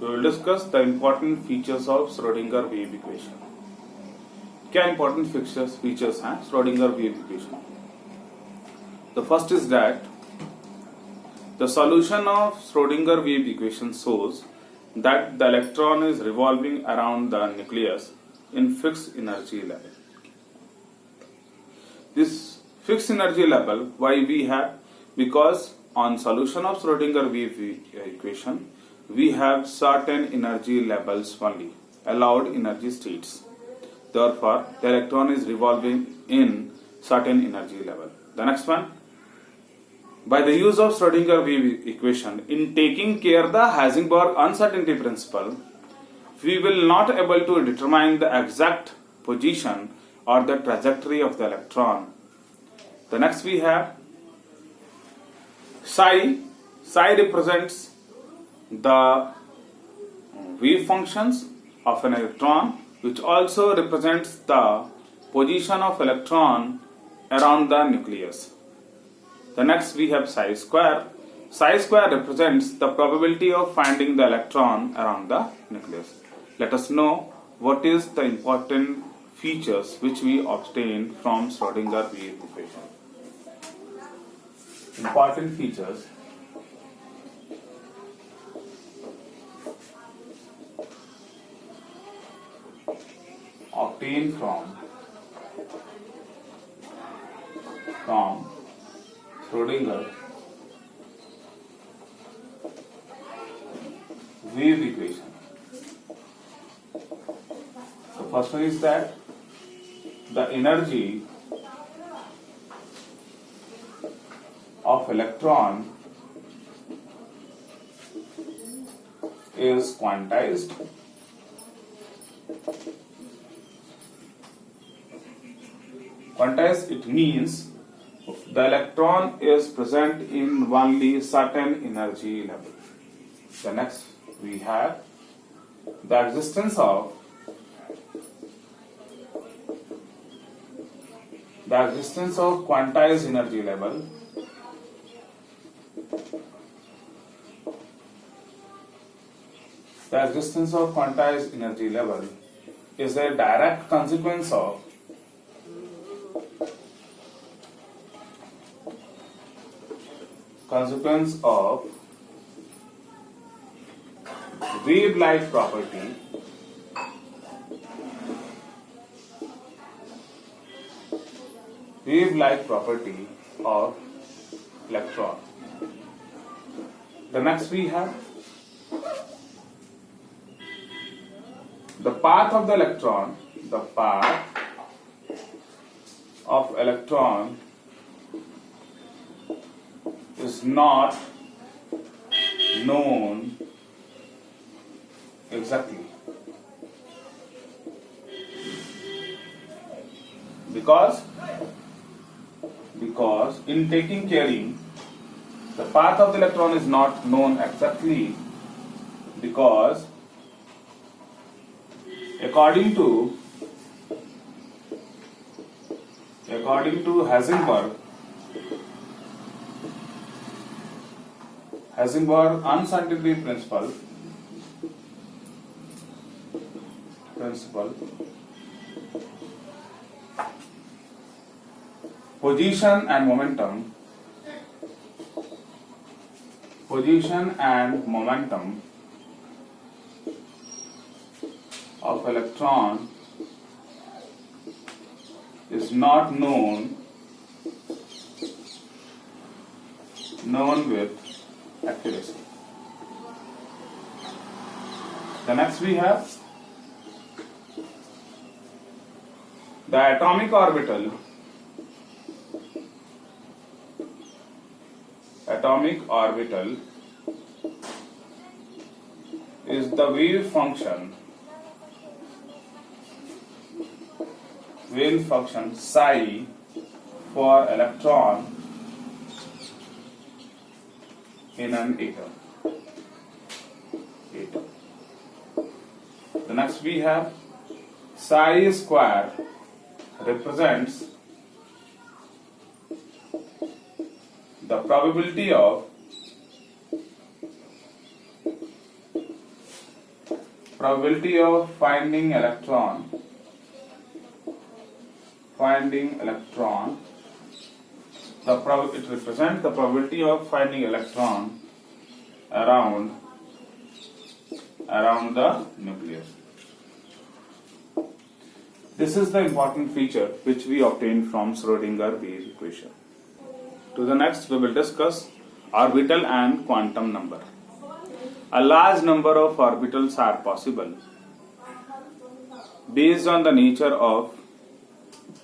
We will discuss the important features of Schrodinger wave equation. क्या important features हैं Schrodinger wave equation? The first is that the solution of Schrodinger wave equation shows that the electron is revolving around the nucleus in fixed energy level. This fixed energy level, why we have? Because on solution of Schrodinger wave equation, we have certain energy levels only, allowed energy states. Therefore, the electron is revolving in certain energy level. The next one, by the use of Schrodinger wave equation, in taking care the Heisenberg uncertainty principle, we will not able to determine the exact position or the trajectory of the electron. The next we have psi. Psi represents the wave functions of an electron, which also represents the position of electron around the nucleus. The next we have psi square. Psi square represents the probability of finding the electron around the nucleus. Let us know what is the important features which we obtain from Schrodinger wave equation. Important features obtained from Schrodinger wave equation. The first one is that the energy of electron is quantized. Quantized, it means the electron is present in only certain energy level. The next we have the existence of quantized energy level. The existence of quantized energy level is a direct consequence of wave-like property of electron. The next we have the path of the electron. The path of electron is not known exactly because in taking caring, the path of the electron is not known exactly because according to Heisenberg uncertainty principle, position and momentum of electron is not known with accuracy. The next we have the atomic orbital is the wave function psi for electron in an atom. The next we have psi square represents the probability of probability of finding electron it represents the probability of finding electron around the nucleus. This is the important feature which we obtained from Schrödinger wave equation. To the next, we will discuss orbital and quantum number. A large number of orbitals are possible based on the nature of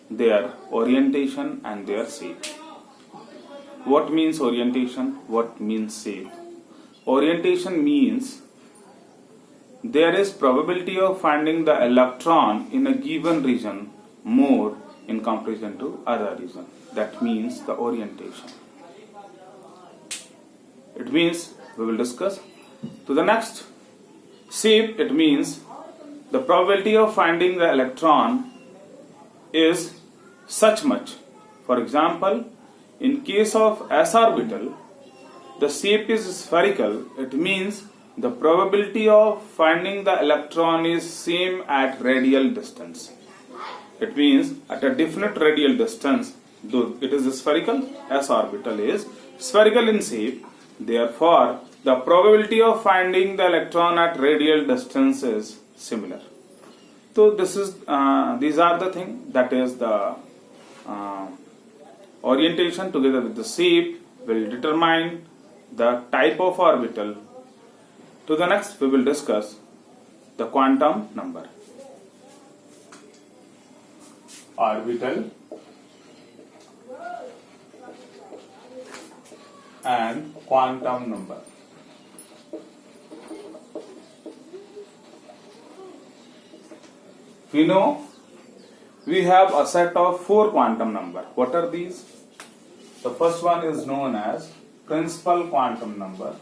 their orientation and their shape. What means orientation? What means shape? Orientation means there is probability of finding the electron in a given region more in comparison to other region. That means the orientation. It means we will discuss. To the next, shape, it means the probability of finding the electron is such much. For example, in case of s orbital, the shape is spherical. It means the probability of finding the electron is same at radial distance. It means at a definite radial distance, though it is spherical, s orbital is spherical in shape. Therefore, the probability of finding the electron at radial distance is similar. So this is these are the things, that is the orientation together with the shape will determine the type of orbital. To the next, we will discuss the quantum number. Orbital and quantum number. We know we have a set of 4 quantum number. What are these? The first one is known as principal quantum number.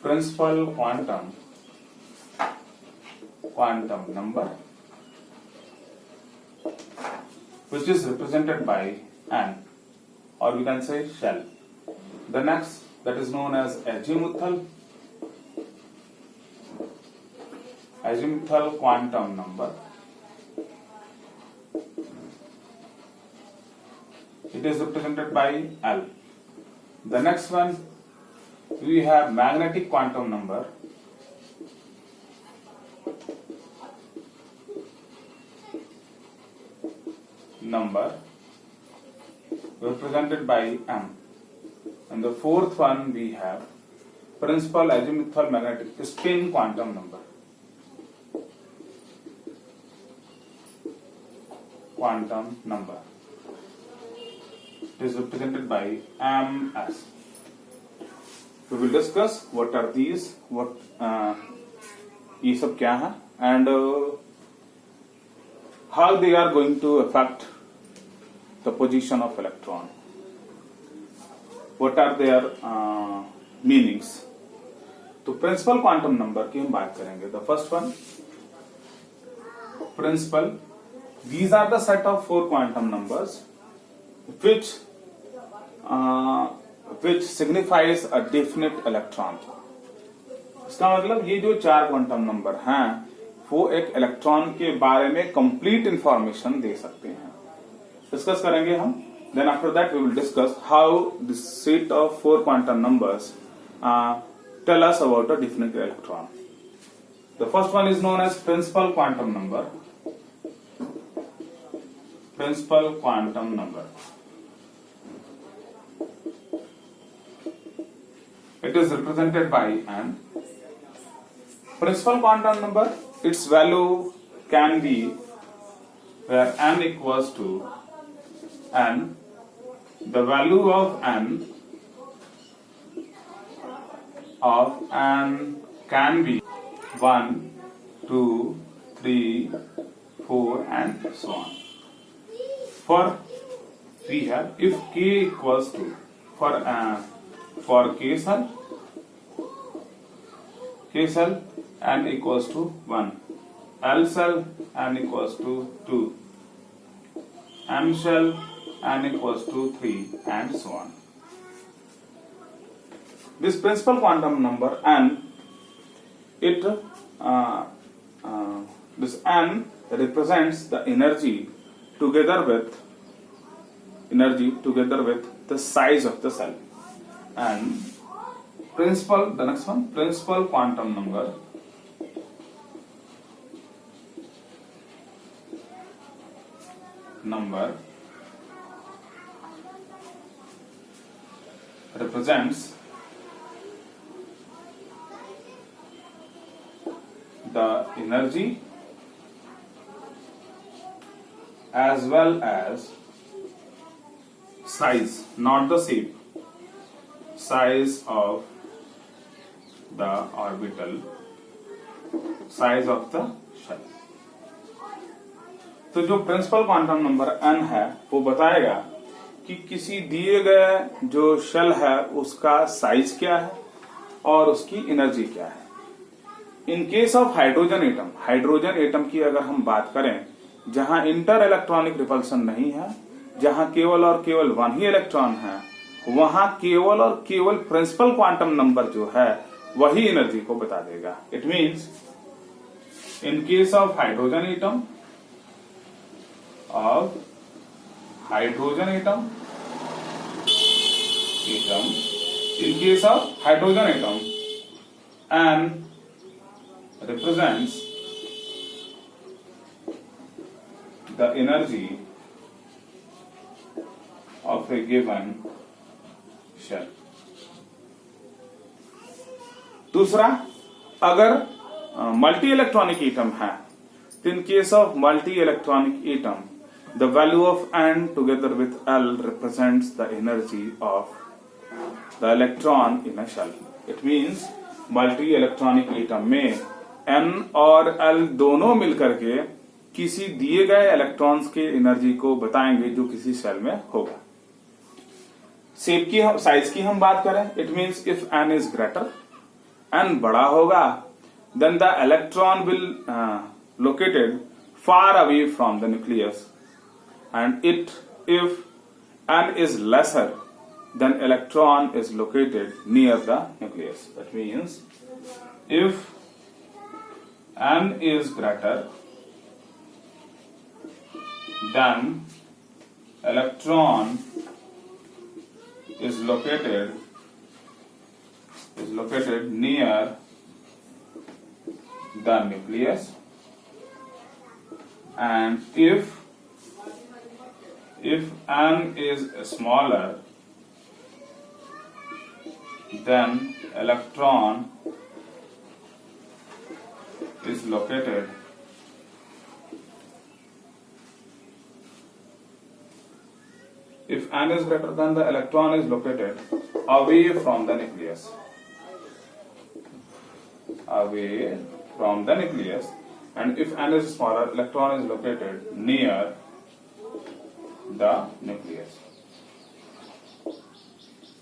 Principal quantum number, which is represented by n, or we can say shell. The next, that is known as azimuthal quantum number. It is represented by L. The next one, we have magnetic quantum number. Represented by M. And the fourth one, we have principal azimuthal magnetic spin quantum number. It is represented by MS. We will discuss what are these, what ये सब क्या है, and how they are going to affect the position of electron. What are their meanings? तो principal quantum number की हम बात करेंगे. The first one, principal. These are the set of 4 quantum numbers which signifies a definite electron. इसका मतलब ये जो 4 quantum number हैं वो एक इलेक्ट्रॉन के बारे में कंप्लीट इंफॉर्मेशन दे सकते हैं. डिस्कस करेंगे हम. Then after that we will discuss how this set of 4 quantum numbers tell us about a definite electron. The first one is known as principal quantum number. Principal quantum number. It is represented by n. Principal quantum number, its value can be where n equals to n. The value of n can be 1, 2, 3, 4 and so on. For we have, if k equals to, for k cell n equals to 1, L cell n equals to 2, M shell n equals to 3 and so on. This principal quantum number n it this n represents the energy together with the size of the cell. And the next one, principal quantum number represents the energy as well as size, not the shape, size of the orbital, size of the shell. तो जो principal quantum number n है वो बताएगा कि किसी दिए गए जो शेल है उसका साइज क्या है और उसकी एनर्जी क्या है. इन केस ऑफ हाइड्रोजन एटम की अगर हम बात करें, जहां इंटर इलेक्ट्रॉनिक रिपल्सन नहीं है, जहां केवल और केवल वन ही इलेक्ट्रॉन है, वहां केवल और केवल प्रिंसिपल क्वांटम नंबर जो है वही एनर्जी को बता देगा. It means in case of hydrogen atom in case of hydrogen atom, N represents the energy of a given shell. दूसरा, अगर मल्टी इलेक्ट्रॉनिक एटम है, तो in case of multi electronic atom, the value of N together with L represents the energy of the electron in a shell. It means multi electronic atom में N और L दोनों मिलकर के किसी दिए गए इलेक्ट्रॉन्स के एनर्जी को बताएंगे जो किसी सेल में होगा. शेप की साइज की हम बात करें, it means if N is greater, N बड़ा होगा, then the electron will located far away from the nucleus, and if N is lesser, then electron is located near the nucleus. That means if N is greater, then electron is located near the nucleus, and if N is smaller, then electron is located if N is greater, then the electron is located away from the nucleus. And if N is smaller, electron is located near the nucleus.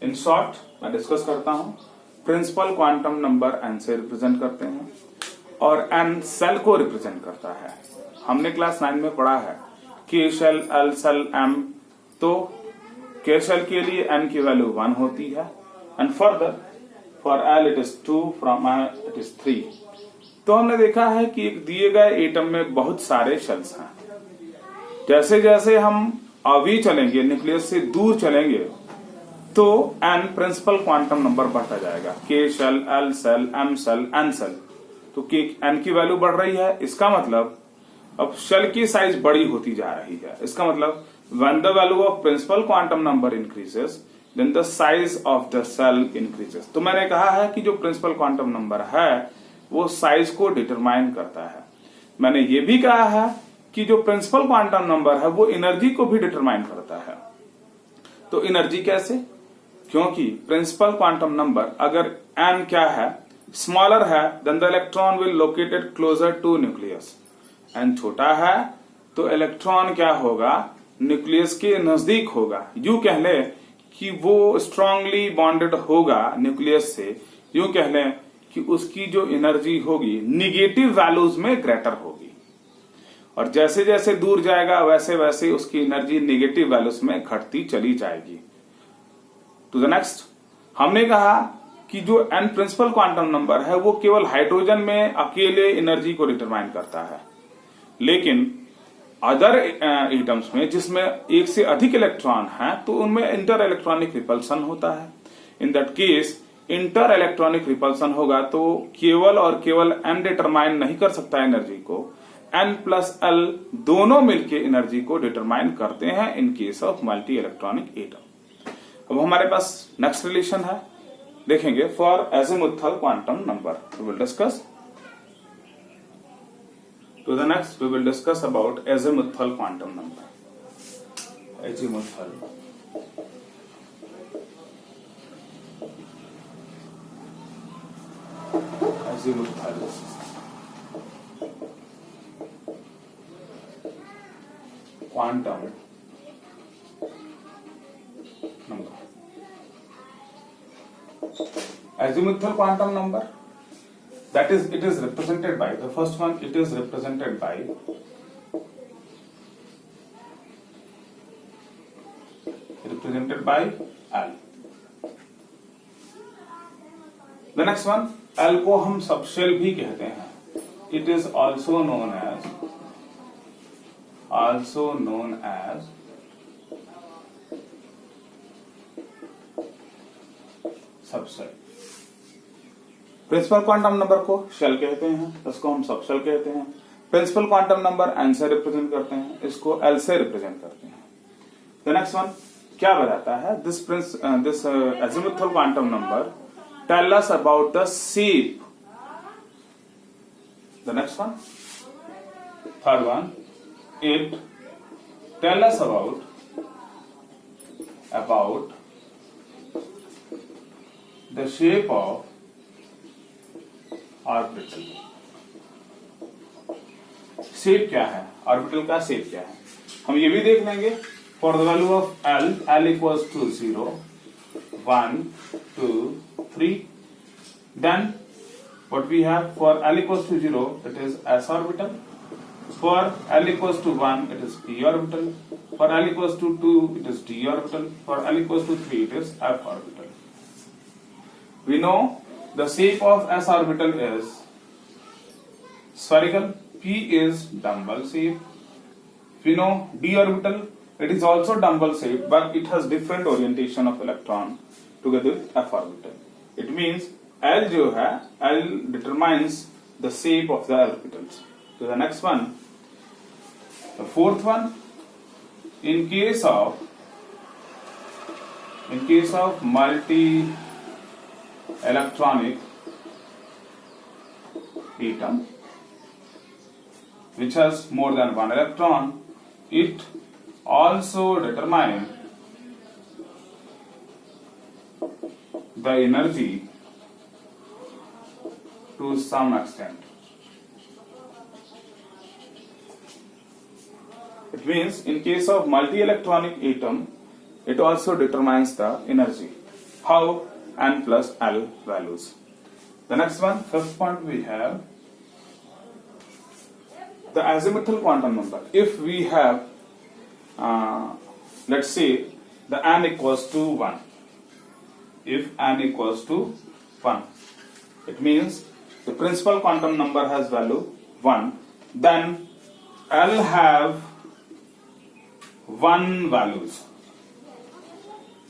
In short, मैं discuss करता हूं. Principal quantum number n से represent करते हैं और n cell को represent करता है. हमने क्लास 9 में पढ़ा है k shell, l shell, m. तो k शेल के लिए n की वैल्यू 1 होती है, and further for l it is 2, from m it is 3. तो हमने देखा है कि एक दिए गए एटम में बहुत सारे शेल्स हैं. जैसे जैसे हम अवे चलेंगे, न्यूक्लियस से दूर चलेंगे, तो n प्रिंसिपल क्वांटम नंबर बढ़ता जाएगा. k shell, l shell, m shell, n shell. तो n की वैल्यू बढ़ रही है, इसका मतलब अब शेल की साइज बड़ी होती जा रही है. इसका मतलब when the value of principal quantum number increases, then the size of the cell increases. तो मैंने कहा है कि जो प्रिंसिपल क्वांटम नंबर है वो साइज को डिटरमाइन करता है. मैंने ये भी कहा है कि जो प्रिंसिपल क्वांटम नंबर है वो एनर्जी को भी डिटरमाइन करता है. तो एनर्जी कैसे? क्योंकि प्रिंसिपल क्वांटम नंबर अगर n क्या है, स्मॉलर है, then the electron will located closer to nucleus. n छोटा है तो इलेक्ट्रॉन क्या होगा, न्यूक्लियस के नजदीक होगा. यूं कह ले कि वो स्ट्रांगली बॉन्डेड होगा न्यूक्लियस से. यूं कह ले कि उसकी जो एनर्जी होगी निगेटिव वैल्यूज में ग्रेटर होगी, और जैसे जैसे दूर जाएगा वैसे वैसे उसकी एनर्जी निगेटिव वैल्यूज में घटती चली जाएगी. टू द नेक्स्ट, हमने कहा कि जो n प्रिंसिपल क्वांटम नंबर है वो केवल हाइड्रोजन में अकेले एनर्जी को डिटरमाइन करता है, लेकिन अदर एटम्स में जिसमें एक से अधिक इलेक्ट्रॉन है तो उनमें इंटर इलेक्ट्रॉनिक रिपल्सन होता है। In that case inter electronic repulsion होगा तो केवल और केवल n डिटरमाइन नहीं कर सकता एनर्जी को, n प्लस l दोनों मिलके एनर्जी को डिटरमाइन करते हैं in case of multi electronic atom. अब हमारे पास नेक्स्ट रिलेशन है, देखेंगे for azimuthal quantum number. We will discuss to the next we will discuss about azimuthal quantum number. Azimuthal quantum number. Azimuthal quantum number, that is, it is represented by, the first one, it is represented by L. The next one, L को हम subshell भी कहते हैं, it is also known as subshell. Principal quantum number को shell कहते हैं, इसको हम सबशेल कहते हैं। प्रिंसिपल क्वांटम नंबर n से रिप्रेजेंट करते हैं, इसको L से रिप्रेजेंट करते हैं। द नेक्स्ट वन क्या बताता है, this azimuthal quantum number tell us about the shape. The next one, third one, it tell us about the shape of orbital. Shape क्या है, ऑर्बिटल का शेप क्या है, हम ये भी देख लेंगे। For the value of L equals to 0, 1, 2, 3, then what we have for L equals to 0, it is s orbital. For L equals to 1, it is p orbital. For L equals to 2, it is d orbital. For L equals to 3, it is f orbital. We know the shape of s orbital is spherical, p is dumbbell shape. We know d orbital, it is also dumbbell shape, but it has different orientation of electron together with f orbital. It means L जो है, L determines the shape of the orbitals. So the next one, the fourth one, in case of multi electronic atom which has more than one electron, it also determines the energy to some extent. It means in case of multi-electronic atom, it also determines the energy. How? N plus L values. The next one, fifth point, we have the azimuthal quantum number. If we have, let's say, the n equals to 1. If n equals to 1, it means the principal quantum number has value 1, then L have 1 values.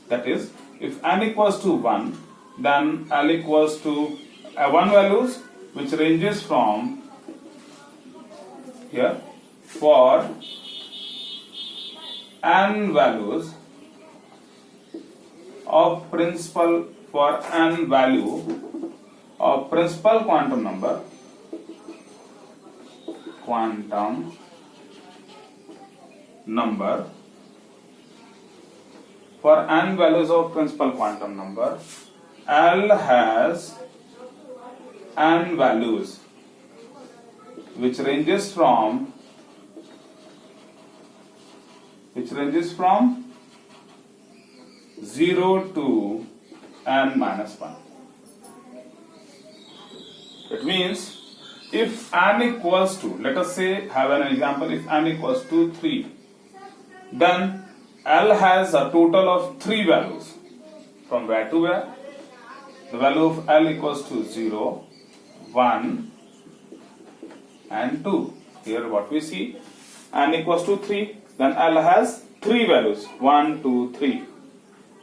That is, if n equals to 1, then L equals to 1 values, which ranges from here for n values of principal, for n value of principal quantum number, for n values of principal quantum number, L has n values which ranges from 0 to n minus 1. It means if n equals to, let us say, have an example, if n equals to 3, then L has a total of 3 values. From where to where? the value of L equals to 0, 1 and 2. Here what we see, n equals to 3, then L has 3 values, 1, 2, 3.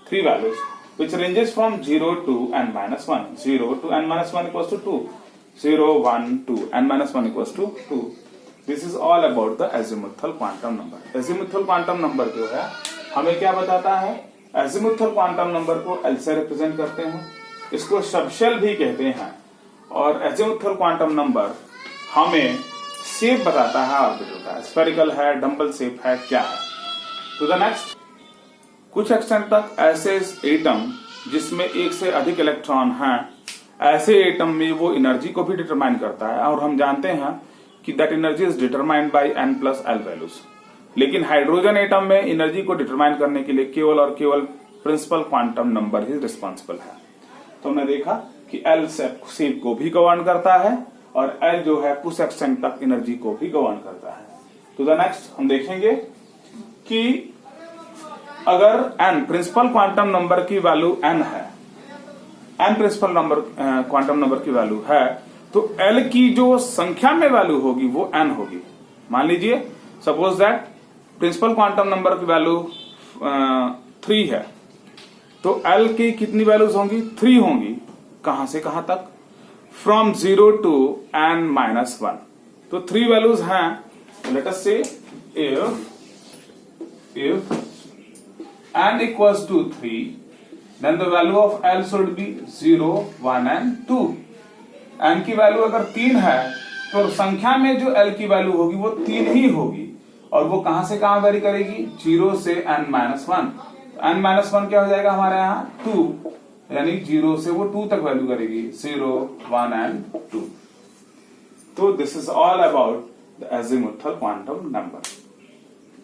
3 values which ranges from 0 to n minus 1. 0 to n minus 1 equals to 2. 0, 1, 2, n minus 1 equals to 2. This is all about the azimuthal quantum number. Azimuthal quantum number जो है हमें क्या बताता है? azimuthal quantum number को L से represent करते हैं, इसको सबशेल भी कहते हैं, और azimuthal quantum number हमें शेप बताता है ऑर्बिटल का, स्फेरिकल है, डम्बल शेप है, क्या है. टू द नेक्स्ट, कुछ एक्सटेंट तक ऐसे एटम जिसमें एक से अधिक इलेक्ट्रॉन हैं, ऐसे एटम में वो एनर्जी को भी डिटरमाइन करता है, और हम जानते हैं कि that energy is determined by n plus L values. लेकिन हाइड्रोजन एटम में एनर्जी को डिटरमाइन करने के लिए केवल और केवल प्रिंसिपल क्वांटम नंबर ही रिस्पॉन्सिबल है. तो हमने देखा कि एल शेप को भी गवर्न करता है, और एल जो है कुछ एक्सटेंट तक एनर्जी को भी गवर्न करता है. तो द नेक्स्ट हम देखेंगे कि अगर n प्रिंसिपल क्वांटम नंबर की वैल्यू n है, n principle number quantum number की वैल्यू है, तो l की जो संख्या में वैल्यू होगी वो n होगी. मान लीजिए suppose that principal quantum number की वैल्यू 3 है, तो l की कितनी वैल्यूज होंगी? 3 होंगी. कहां से कहां तक? From 0 to n minus 1. तो 3 वैल्यूज हैं. लेट अस से if n equals to 3, then the value of L should be 0, 1 and 2. n की वैल्यू अगर 3 है तो संख्या में जो L की वैल्यू होगी वो 3 ही होगी, और वो कहां से कहां वेरी करेगी? 0 से n माइनस 1. n माइनस 1 क्या हो जाएगा हमारे यहाँ? 2, यानी 0 से वो 2 तक वैल्यू करेगी, 0, 1 and 2. तो this is all about the azimuthal quantum number.